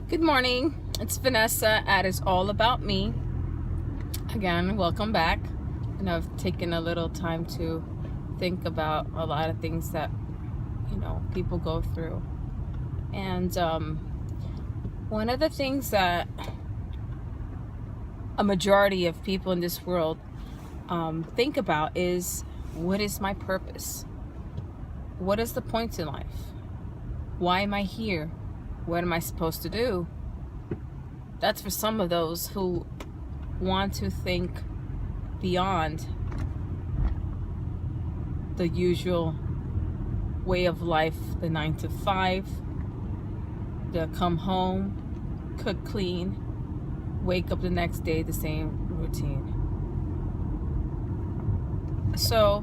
Good morning. It's Vanessa at It's All About Me. Again, welcome back. And I've taken a little time to think about a lot of things that, people go through. And one of the things that a majority of people in this world think about is, what is my purpose? What is the point in life? Why am I here? What am I supposed to do? That's for some of those who want to think beyond the usual way of life, the 9 to 5, the come home, cook, clean, wake up the next day, the same routine. So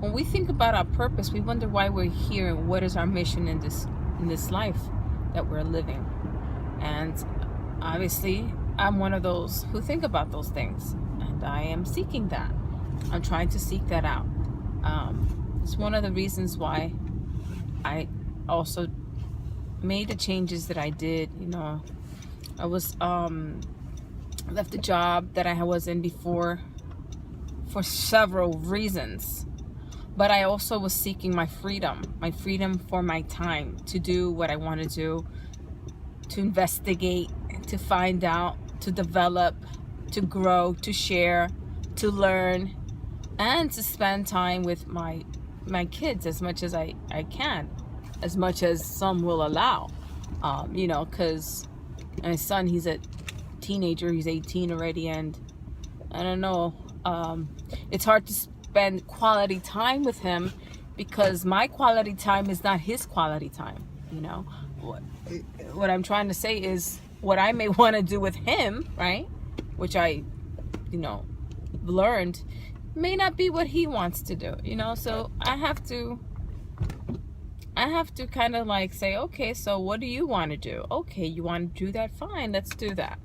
when we think about our purpose, we wonder why we're here and what is our mission in this life that we're living. And obviously I'm one of those who think about those things, and I am seeking that. I'm trying to seek that out. It's one of the reasons why I also made the changes that I did. I was left the job that I was in before for several reasons, but I also was seeking my freedom for my time to do what I want to do, to investigate, to find out, to develop, to grow, to share, to learn, and to spend time with my kids as much as I can, as much as some will allow. Because my son, he's a teenager, he's 18 already, and I don't know, it's hard to spend quality time with him because my quality time is not his quality time. What I'm trying to say is, what I may want to do with him, right, which I learned, may not be what he wants to do. So I have to kind of like say, okay, so what do you want to do? Okay, you want to do that? Fine, let's do that.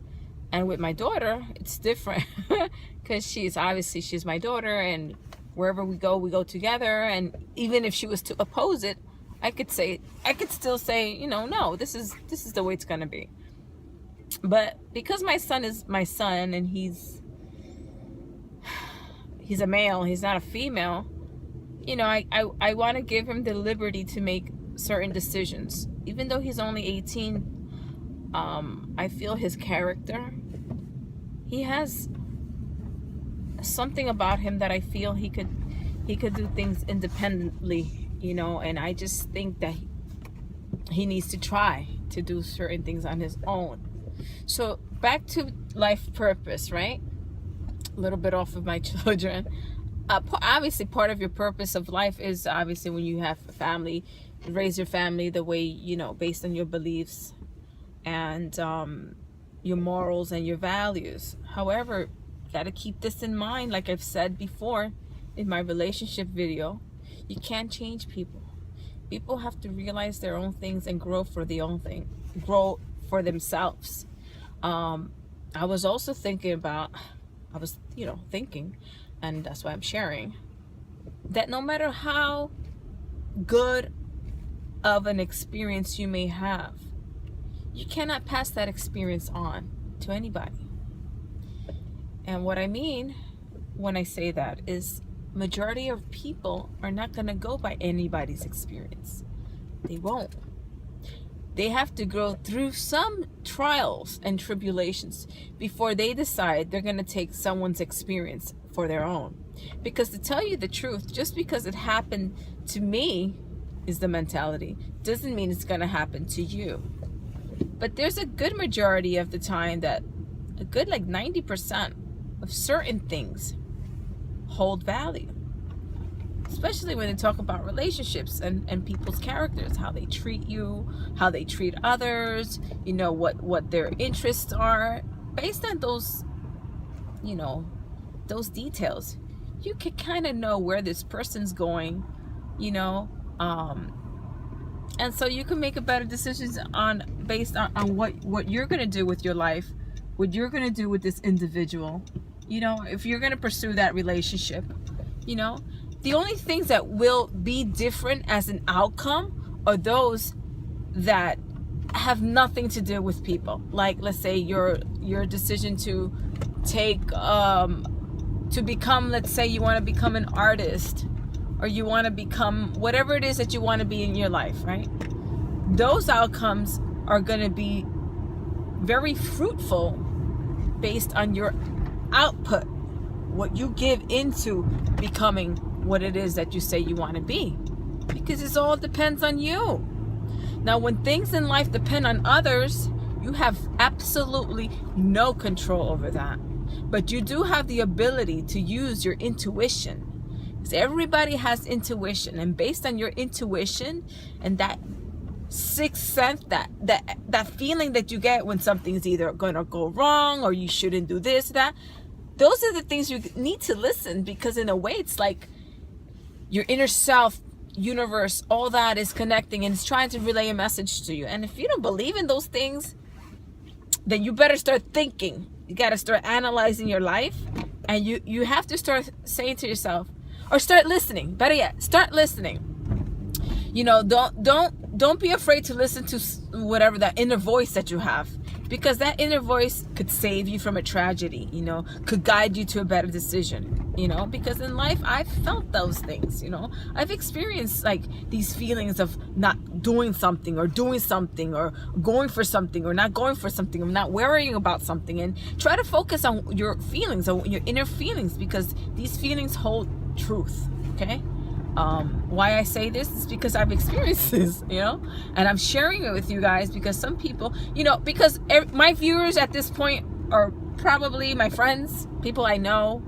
And with my daughter, it's different because she's my daughter, and wherever we go together. And even if she was to oppose it, I could still say, no, this is the way it's gonna be. But because my son is my son, and he's a male, he's not a female, I want to give him the liberty to make certain decisions. Even though he's only 18, I feel his character, he has something about him that I feel he could do things independently, and I just think that he needs to try to do certain things on his own. So back to life purpose, right? A little bit off of my children. Obviously, part of your purpose of life is obviously when you have a family, raise your family the way, based on your beliefs and your morals and your values. However, got to keep this in mind. Like I've said before in my relationship video, you can't change people. People have to realize their own things and grow for themselves. I was also thinking, and that's why I'm sharing, that no matter how good of an experience you may have, you cannot pass that experience on to anybody. And what I mean when I say that is, majority of people are not going to go by anybody's experience. They won't. They have to go through some trials and tribulations before they decide they're going to take someone's experience for their own. Because to tell you the truth, just because it happened to me, is the mentality, doesn't mean it's going to happen to you. But there's a good majority of the time that a good 90% of certain things hold value, especially when they talk about relationships and people's characters, how they treat you, how they treat others, what their interests are. Based on those details, you can kind of know where this person's going, and so you can make a better decisions based on what you're going to do with your life, what you're going to do with this individual, if you're going to pursue that relationship. The only things that will be different as an outcome are those that have nothing to do with people. Like, let's say your decision to take to become, let's say you want to become an artist, or you want to become whatever it is that you want to be in your life, right? Those outcomes are going to be very fruitful based on your output, what you give into becoming what it is that you say you want to be, because it all depends on you. Now, when things in life depend on others, you have absolutely no control over that. But you do have the ability to use your intuition. Because everybody has intuition, and based on your intuition and that sixth sense, that feeling that you get when something's either going to go wrong or you shouldn't do this, that, those are the things you need to listen, because in a way it's like your inner self, universe, all that is connecting and it's trying to relay a message to you. And if you don't believe in those things, then you better start thinking. You got to start analyzing your life, and you have to start saying to yourself, or start listening. Better yet, start listening. You know, don't be afraid to listen to whatever that inner voice that you have, because that inner voice could save you from a tragedy, you know, could guide you to a better decision, you know, because in life I've felt those things, you know, I've experienced like these feelings of not doing something or going for something or not going for something, or not worrying about something, and try to focus on your feelings, on your inner feelings, because these feelings hold truth. Okay. Why I say this is because I've experienced this, you know, and I'm sharing it with you guys because some people, you know, because my viewers at this point are probably my friends, people I know,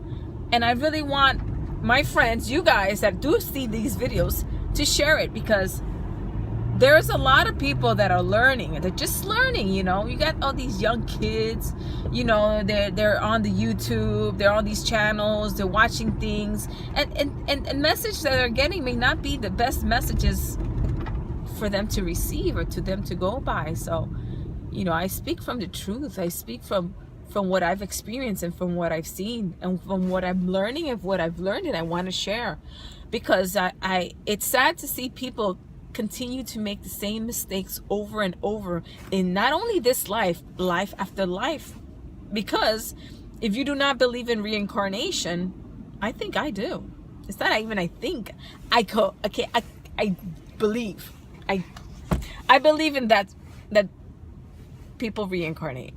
and I really want my friends, you guys that do see these videos, to share it, because there's a lot of people that are learning, they're just learning, you know. You got all these young kids, you know, they're on the YouTube, they're on these channels, they're watching things, and messages that they're getting may not be the best messages for them to receive or to them to go by. So, you know, I speak from the truth. I speak from what I've experienced and from what I've seen and from what I'm learning and what I've learned, and I want to share, because it's sad to see people continue to make the same mistakes over and over in not only this life after life. Because if you do not believe in reincarnation, I think I do. It's not even I think. I believe. I believe in that people reincarnate.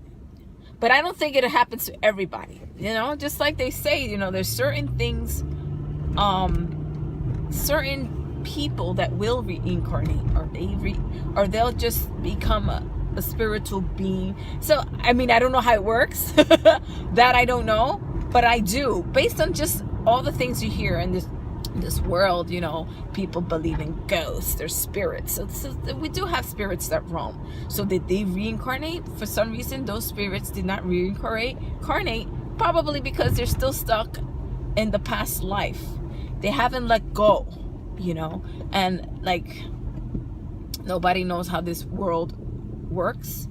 But I don't think it happens to everybody. You know, just like they say, you know, there's certain things, certain people that will reincarnate, or they'll just become a spiritual being. So I mean, I don't know how it works. That I don't know, but I do, based on just all the things you hear in this world. You know, people believe in ghosts or spirits, so we do have spirits that roam. So did they reincarnate? For some reason those spirits did not reincarnate, probably because they're still stuck in the past life. They haven't let go, you know. And like, nobody knows how this world works.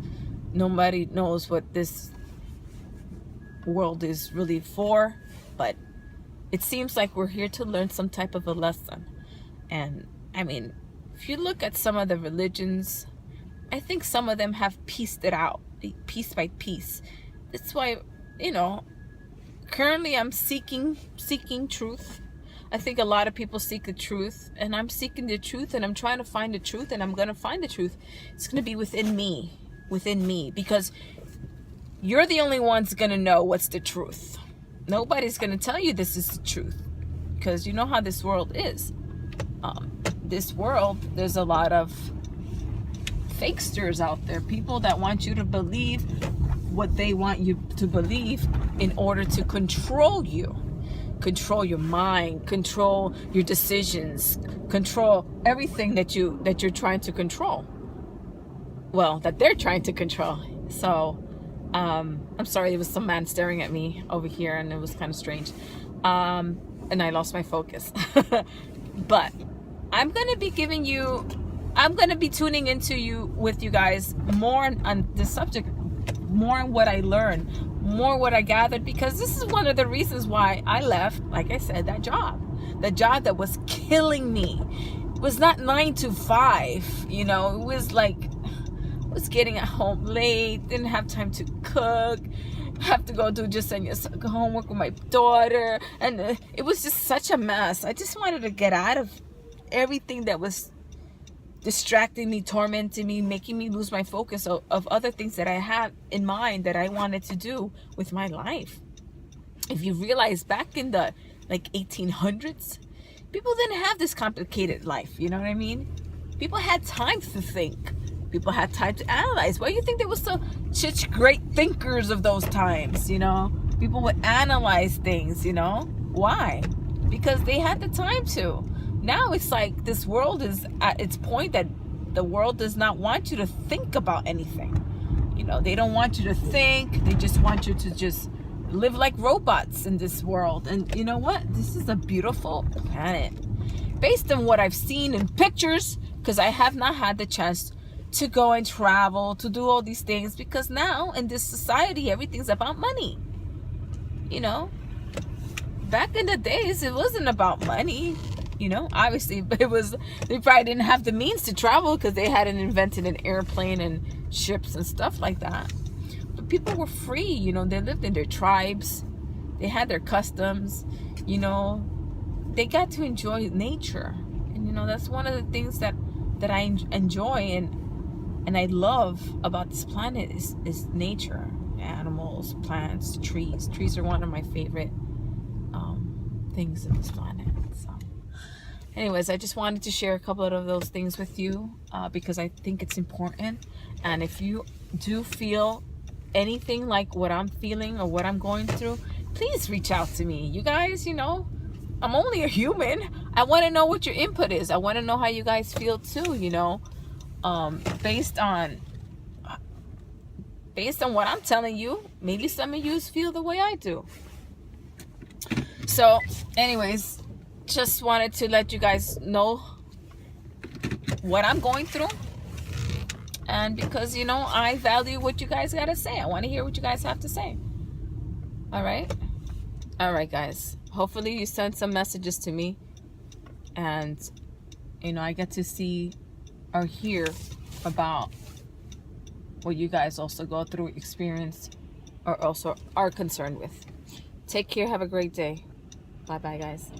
Nobody knows what this world is really for, but it seems like we're here to learn some type of a lesson. And I mean, if you look at some of the religions, I think some of them have pieced it out piece by piece. That's why, you know, currently I'm seeking truth. I think a lot of people seek the truth, and I'm seeking the truth, and I'm trying to find the truth, and I'm going to find the truth. It's going to be within me, because you're the only ones going to know what's the truth. Nobody's going to tell you this is the truth, because you know how this world is. This world, there's a lot of fakesters out there, people that want you to believe what they want you to believe in order to control you. Control your mind, control your decisions, control everything that you're trying to control. Well, that they're trying to control. So, I'm sorry, there was some man staring at me over here, and it was kind of strange. And I lost my focus. But I'm going to be tuning into with you guys more on this subject, more on what I learned, more what I gathered, because this is one of the reasons why I left, like I said, that job that was killing me. It was not 9 to 5, you know, it was was getting at home late, didn't have time to cook, have to go do just homework with my daughter, and it was just such a mess. I just wanted to get out of everything that was distracting me, tormenting me, making me lose my focus of other things that I had in mind that I wanted to do with my life. If you realize, back in the like 1800s, people didn't have this complicated life, you know what I mean? People had time to think. People had time to analyze. Why do you think there was such great thinkers of those times, you know? People would analyze things, you know? Why? Because they had the time to. Now it's like this world is at its point that the world does not want you to think about anything. You know, they don't want you to think. They just want you to just live like robots in this world. And you know what? This is a beautiful planet. Based on what I've seen in pictures, because I have not had the chance to go and travel, to do all these things, because now in this society, everything's about money. You know, back in the days, it wasn't about money. You know, obviously, but they probably didn't have the means to travel because they hadn't invented an airplane and ships and stuff like that. But people were free, you know, they lived in their tribes, they had their customs, you know, they got to enjoy nature. And, you know, that's one of the things that I enjoy and I love about this planet is nature, animals, plants, trees. Trees are one of my favorite things in this planet. So anyways, I just wanted to share a couple of those things with you because I think it's important. And if you do feel anything like what I'm feeling or what I'm going through, please reach out to me. You guys, you know, I'm only a human. I want to know what your input is. I want to know how you guys feel too, you know, based on what I'm telling you. Maybe some of you feel the way I do. So anyways, just wanted to let you guys know what I'm going through. And because, you know, I value what you guys got to say. I want to hear what you guys have to say. All right. All right, guys. Hopefully you send some messages to me. And, you know, I get to see or hear about what you guys also go through, experience, or also are concerned with. Take care. Have a great day. Bye-bye, guys.